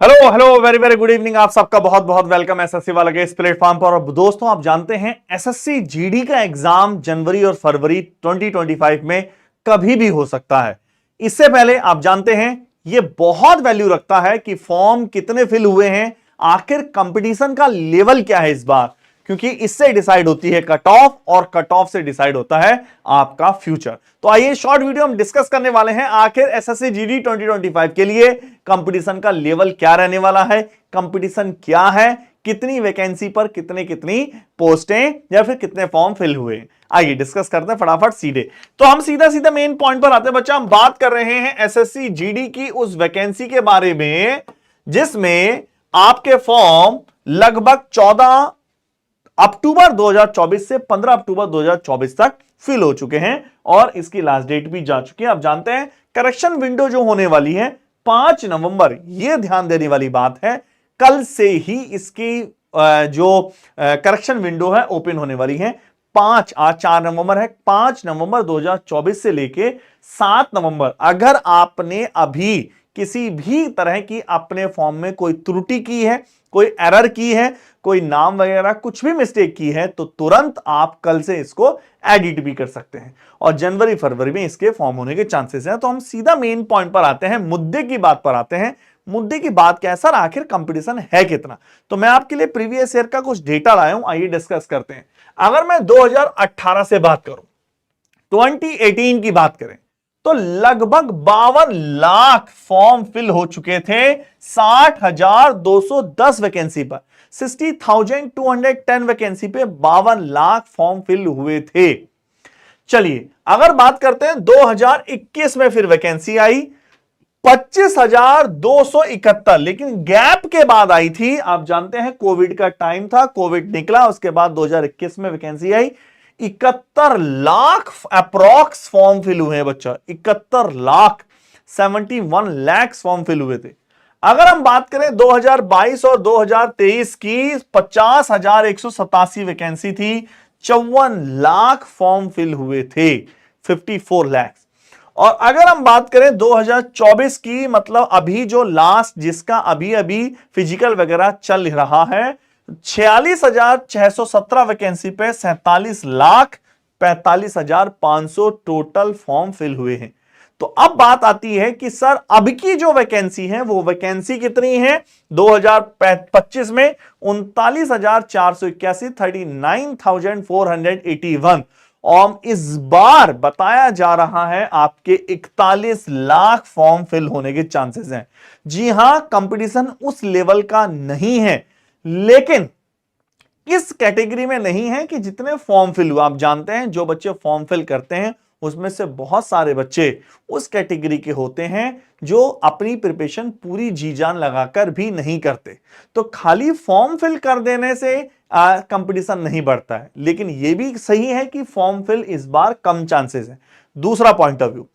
Hello hello very very good evening. आप सबका बहुत बहुत वेलकम एसएससी वाला के इस प्लेटफॉर्म पर। और दोस्तों, आप जानते हैं एसएससी जीडी का एग्जाम जनवरी और फरवरी 2025 में कभी भी हो सकता है। इससे पहले आप जानते हैं यह बहुत वैल्यू रखता है कि फॉर्म कितने फिल हुए हैं, आखिर कंपटीशन का लेवल क्या है इस बार, क्योंकि इससे डिसाइड होती है कट ऑफ और कट ऑफ से डिसाइड होता है आपका फ्यूचर। तो आइए शॉर्ट वीडियो हम डिस्कस करने वाले हैं आखिर एसएससी जीडी 2025 के लिए कंपटीशन का लेवल क्या रहने वाला है, कंपटीशन क्या है, कितनी वैकेंसी पर कितनी कितनी पोस्टें या फिर कितने फॉर्म फिल हुए। आइए डिस्कस करते हैं फटाफट सीधे। तो हम सीधा सीधा मेन पॉइंट पर आते हैं बच्चा। हम बात कर रहे हैं एसएससी जीडी की उस वैकेंसी के बारे में जिसमें आपके फॉर्म लगभग 14 अक्टूबर 2024 से 15 अक्टूबर 2024 तक फिल हो चुके हैं और इसकी लास्ट डेट भी जा चुकी है। आप जानते हैं करेक्शन विंडो जो होने वाली है 5 नवंबर, यह ध्यान देने वाली बात है, कल से ही इसकी जो करेक्शन विंडो है ओपन होने वाली है। आज 4 नवंबर है, 5 नवंबर 2024 से लेके 7 नवंबर अगर आपने अभी किसी भी तरह की अपने फॉर्म में कोई त्रुटि की है, कोई एरर की है, कोई नाम वगैरह कुछ भी मिस्टेक की है, तो तुरंत आप कल से इसको एडिट भी कर सकते हैं और जनवरी फरवरी में इसके फॉर्म होने के चांसेस हैं। तो हम सीधा मेन पॉइंट पर आते हैं, मुद्दे की बात पर आते हैं। मुद्दे की बात क्या है सर, आखिर कंपटीशन है कितना। तो मैं आपके लिए प्रीवियस ईयर का कुछ डेटा लाया हूं, आइए डिस्कस करते हैं। अगर मैं 2018 से बात करूं, 2018 की बात करें, तो लगभग 52 लाख फॉर्म फिल हो चुके थे 60,210 वैकेंसी पर। 60,210 वैकेंसी पे 52 लाख फॉर्म फिल हुए थे। चलिए अगर बात करते हैं 2021 में फिर वैकेंसी आई 25,271, लेकिन गैप के बाद आई थी। आप जानते हैं कोविड का टाइम था, कोविड निकला, उसके बाद 2021 में वैकेंसी आई 71 लाख अप्रॉक्स फॉर्म फिल हुए हैं बच्चा। 71 लाख 71 लाख फॉर्म फिल हुए थे। अगर हम बात करें 2022 और 2023 की, 50,187 वैकेंसी थी, 54 लाख फॉर्म फिल हुए थे, 54 लाख। और अगर हम बात करें 2024 की, मतलब अभी जो लास्ट जिसका अभी अभी फिजिकल वगैरह चल रहा है, 46,617 वैकेंसी पे 47,45,500 टोटल फॉर्म फिल हुए हैं। तो अब बात आती है कि सर अब की जो वैकेंसी है वो वैकेंसी कितनी है 2025 में, 39,481, 39,481। और इस बार बताया जा रहा है आपके 41 लाख फॉर्म फिल होने के चांसेस हैं। जी हां, कंपटीशन उस लेवल का नहीं है, लेकिन इस कैटेगरी में नहीं है कि जितने फॉर्म फिल हुआ। आप जानते हैं जो बच्चे फॉर्म फिल करते हैं उसमें से बहुत सारे बच्चे उस कैटेगरी के होते हैं जो अपनी प्रिपरेशन पूरी जी जान लगाकर भी नहीं करते। तो खाली फॉर्म फिल कर देने से कंपटीशन नहीं बढ़ता है, लेकिन यह भी सही है कि फॉर्म फिल इस बार कम चांसेस है। दूसरा पॉइंट ऑफ व्यू,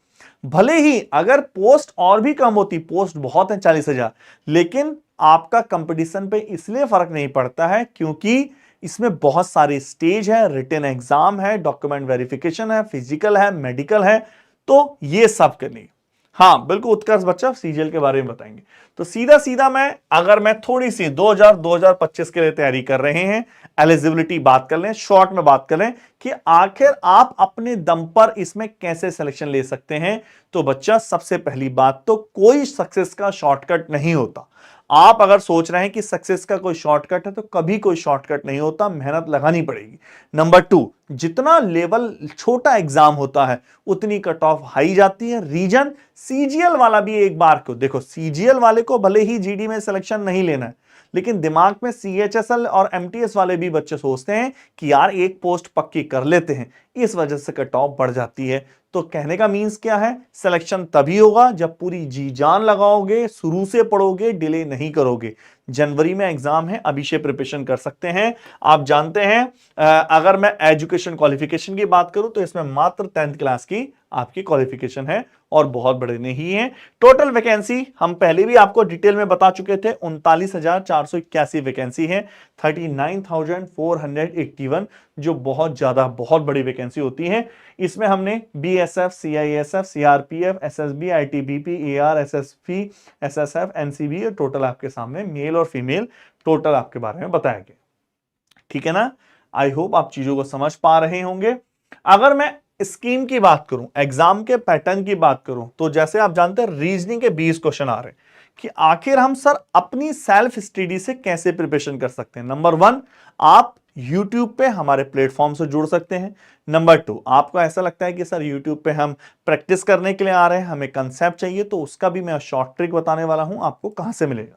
भले ही अगर पोस्ट और भी कम होती, पोस्ट बहुत है 40,000, लेकिन आपका कंपटीशन पे इसलिए फर्क नहीं पड़ता है क्योंकि इसमें बहुत सारे स्टेज है, रिटन एग्जाम है, डॉक्यूमेंट वेरिफिकेशन है, फिजिकल है, मेडिकल है, तो ये सब करनी। हाँ बिल्कुल, उत्कर्ष बच्चा सीजीएल के बारे में बताएंगे। तो सीधा सीधा मैं थोड़ी सी 2025 के लिए तैयारी कर रहे हैं, एलिजिबिलिटी बात कर लें, शॉर्ट में बात कर लें कि आखिर आप अपने दम पर इसमें कैसे सिलेक्शन ले सकते हैं। तो बच्चा सबसे पहली बात तो कोई सक्सेस का शॉर्टकट नहीं होता। आप अगर सोच रहे हैं कि सक्सेस का कोई शॉर्टकट है तो कभी कोई शॉर्टकट नहीं होता, मेहनत लगानी पड़ेगी। नंबर 2, जितना लेवल छोटा एग्जाम होता है उतनी कट ऑफ हाई जाती है। रीजन सीजीएल वाला भी एक बार को देखो, सीजीएल वाले को भले ही जीडी में सिलेक्शन नहीं लेना है, लेकिन दिमाग में सीएचएसएल और एमटीएस वाले भी बच्चे सोचते हैं कि यार एक पोस्ट पक्की कर लेते हैं, इस वजह से कट ऑफ बढ़ जाती है। तो कहने का मीन्स क्या है, सिलेक्शन तभी होगा जब पूरी जी जान लगाओगे, शुरू से पढ़ोगे, डिले नहीं करोगे। जनवरी में एग्जाम है, अभी से प्रिपरेशन कर सकते हैं। आप जानते हैं अगर मैं एजुकेशन क्वालिफिकेशन की बात करूं तो इसमें मात्र 10th क्लास की आपकी क्वालिफिकेशन है और बहुत बड़े नहीं है। टोटल वैकेंसी हम पहले भी आपको डिटेल में बता चुके थे, 39,481 वैकेंसी है, 39,481, जो बहुत ज्यादा बहुत बड़ी वैकेंसी होती है। इसमें हमने BSF, CISF, CRPF, SSB, ITBP, AR, SSP, SSF, NCB, total आपके सामने मेल और फीमेल टोटल आपके बारे में बताया गया। ठीक है ना? आई होप आप चीजों को समझ पा रहे होंगे। अगर मैं स्कीम की बात करूं, एग्जाम के पैटर्न की बात करूं, तो जैसे आप जानते हैं रीजनिंग के 20 क्वेश्चन आ रहे हैं कि आखिर हम सर अपनी सेल्फ स्टडी से कैसे प्रिपरेशन कर सकते हैं। नंबर 1, आप YouTube पे हमारे प्लेटफॉर्म से जुड़ सकते हैं। नंबर 2, आपको ऐसा लगता है कि सर YouTube पे हम प्रैक्टिस करने के लिए आ रहे हैं, हमें कंसेप्ट चाहिए, तो उसका भी मैं शॉर्ट ट्रिक बताने वाला हूं, आपको कहां से मिलेगा।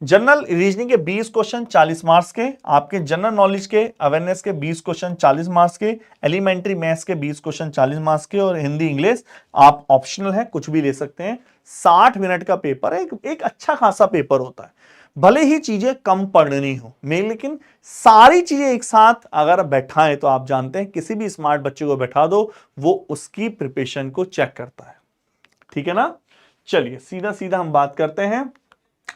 जनरल रीजनिंग के 20 क्वेश्चन 40 मार्क्स के, आपके जनरल नॉलेज के अवेयरनेस के 20 क्वेश्चन 40 मार्क्स के, एलिमेंट्री मैथ्स के 20 क्वेश्चन 40 मार्क्स के, और हिंदी इंग्लिश आप ऑप्शनल है, कुछ भी ले सकते हैं। 60 मिनट का पेपर है, एक अच्छा खासा पेपर होता है। भले ही चीजें कम पढ़नी हो लेकिन सारी चीजें एक साथ अगर बैठाएं तो आप जानते हैं किसी भी स्मार्ट बच्चे को बैठा दो, वो उसकी प्रिपरेशन को चेक करता है। ठीक है ना? चलिए सीधा सीधा हम बात करते हैं।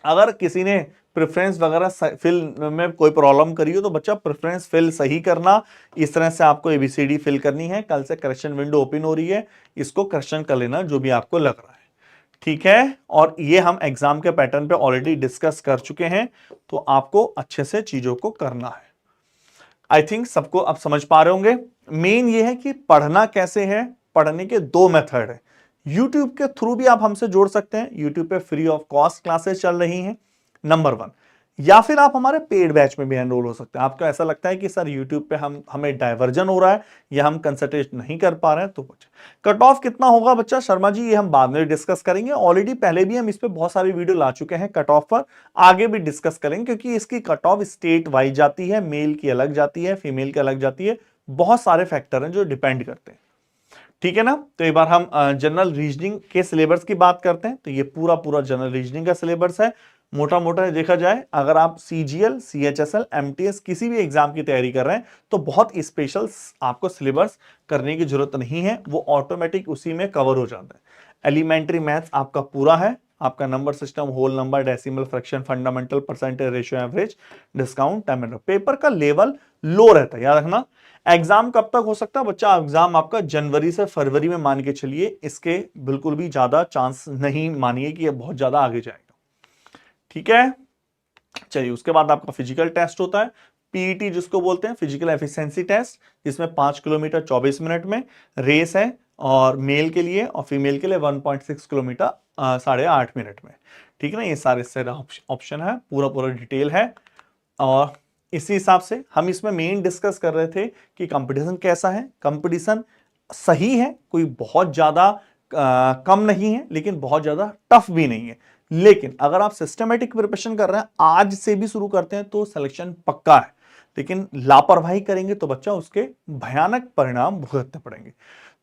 अगर किसी ने प्रेफरेंस वगैरह फिल में कोई प्रॉब्लम करी हो तो बच्चा प्रेफरेंस फिल सही करना, इस तरह से आपको एबीसीडी फिल करनी है। कल से करेक्शन विंडो ओपन हो रही है, इसको करेक्शन कर लेना जो भी आपको लग रहा है। ठीक है? और ये हम एग्जाम के पैटर्न पे ऑलरेडी डिस्कस कर चुके हैं, तो आपको अच्छे से चीजों को करना है। आई थिंक सबको अब समझ पा रहे होंगे। मेन ये है कि पढ़ना कैसे है। पढ़ने के 2 मेथड है। यूट्यूब के थ्रू भी आप हमसे जोड़ सकते हैं, यूट्यूब पे फ्री ऑफ कॉस्ट क्लासेस चल रही हैं, नंबर 1। या फिर आप हमारे पेड बैच में भी एनरोल हो सकते हैं। आपको ऐसा लगता है कि सर यूट्यूब पे हमें डाइवर्जन हो रहा है या हम कंसंट्रेट नहीं कर पा रहे हैं, तो कट ऑफ कितना होगा बच्चा शर्मा जी, ये हम बाद में डिस्कस करेंगे। ऑलरेडी पहले भी हम इस पे बहुत सारी वीडियो ला चुके हैं कट ऑफ पर, आगे भी डिस्कस करेंगे, क्योंकि इसकी कट ऑफ स्टेट वाइज जाती है, मेल की अलग जाती है, फीमेल की अलग जाती है, बहुत सारे फैक्टर हैं जो डिपेंड करते हैं। ठीक है ना? तो एक बार हम जनरल रीजनिंग के सिलेबस की बात करते हैं। तो ये पूरा जनरल रीजनिंग का सिलेबस है। मोटा मोटा देखा जाए, अगर आप सीजीएल, सीएचएसएल, एमटीएस किसी भी एग्जाम की तैयारी कर रहे हैं तो बहुत स्पेशल आपको सिलेबस करने की जरूरत नहीं है, वो ऑटोमेटिक उसी में कवर हो जाता है। एलिमेंट्री मैथ्स आपका पूरा है, आपका number system, whole number, decimal, fraction, fundamental, percentage, ratio, average, discount, time and paper का लेवल लो रहता है, याद रखना। एग्जाम कब तक हो सकता है बच्चा? एग्जाम आपका जनवरी से फरवरी में मान के चलिए, इसके बिल्कुल भी ज्यादा चांस नहीं मानिए कि ये बहुत ज्यादा आगे जाएगा। ठीक है? चलिए उसके बाद आपका फिजिकल टेस्ट होता है, पीईटी जिसको बोलते हैं, फिजिकल एफिशिएंसी टेस्ट, जिसमें 5 किलोमीटर 24 मिनट में रेस है, और मेल के लिए और फीमेल के लिए 1.6 किलोमीटर 8.5 मिनट में। ठीक है ना? ये सारे ऑप्शन है, पूरा डिटेल है। और इसी हिसाब से हम इसमें मेन डिस्कस कर रहे थे कि कंपटीशन कैसा है। कंपटीशन सही है, कोई बहुत ज्यादा कम नहीं है, लेकिन बहुत ज्यादा टफ भी नहीं है। लेकिन अगर आप सिस्टमेटिक प्रिपरेशन कर रहे हैं, आज से भी शुरू करते हैं, तो सिलेक्शन पक्का है। लेकिन लापरवाही करेंगे तो बच्चा उसके भयानक परिणाम भुगतने पड़ेंगे।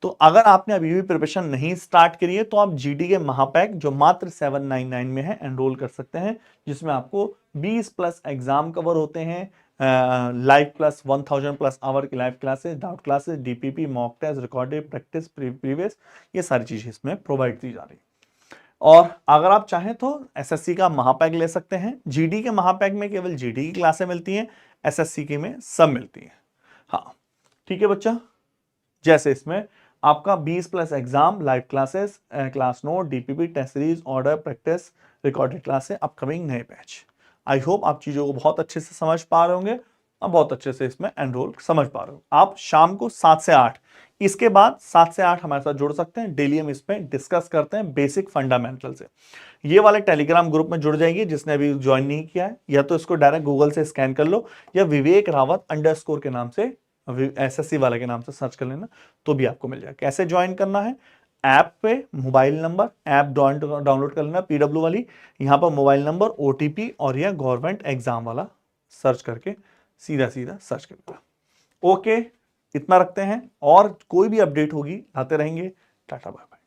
तो अगर आपने अभी भी प्रिपरेशन नहीं स्टार्ट करी है, तो आप जीडी के महापैक जो मात्र 799 में है, एनरोल कर सकते हैं, जिसमें आपको 20+ एग्जाम कवर होते हैं, लाइव क्लास 1000+ आवर की live classes, doubt classes, DPP, mock test, recorded practice, previous, ये सारी चीजें इसमें प्रोवाइड की जा रही है। और अगर आप चाहें तो एसएससी का महापैक ले सकते हैं। जीडी के महापैक में केवल जीडी की क्लासें मिलती हैं, एसएससी के में सब मिलती हैं। हाँ ठीक है बच्चा, जैसे इसमें आपका 20+ exam, live classes, class note, DPP, test series, order, practice, recorded classes, upcoming नए बैच। आई होप आप चीजों को बहुत अच्छे से समझ पा रहे होंगे और बहुत अच्छे से इसमें एनरोल समझ पा रहे हो। आप शाम को 7 से 8, इसके बाद 7 से 8 हमारे साथ जुड़ सकते हैं। डेली हम इसमें डिस्कस करते हैं बेसिक फंडामेंटल से। ये वाले टेलीग्राम ग्रुप में जुड़ जाएगी जिसने अभी ज्वाइन नहीं किया है, या तो इसको डायरेक्ट गूगल से स्कैन कर लो, या विवेक रावत _ के नाम से, एसएससी वाले के नाम से सर्च कर लेना, तो भी आपको मिल जाएगा। कैसे ज्वाइन करना है? ऐप पे मोबाइल नंबर, ऐप डाउनलोड कर लेना पीडब्ल्यू वाली, यहां पर मोबाइल नंबर, ओटीपी और यह गवर्नमेंट एग्जाम वाला सर्च करके सीधा सर्च कर लेना। ओके, इतना रखते हैं, और कोई भी अपडेट होगी आते रहेंगे। Tata bye bye.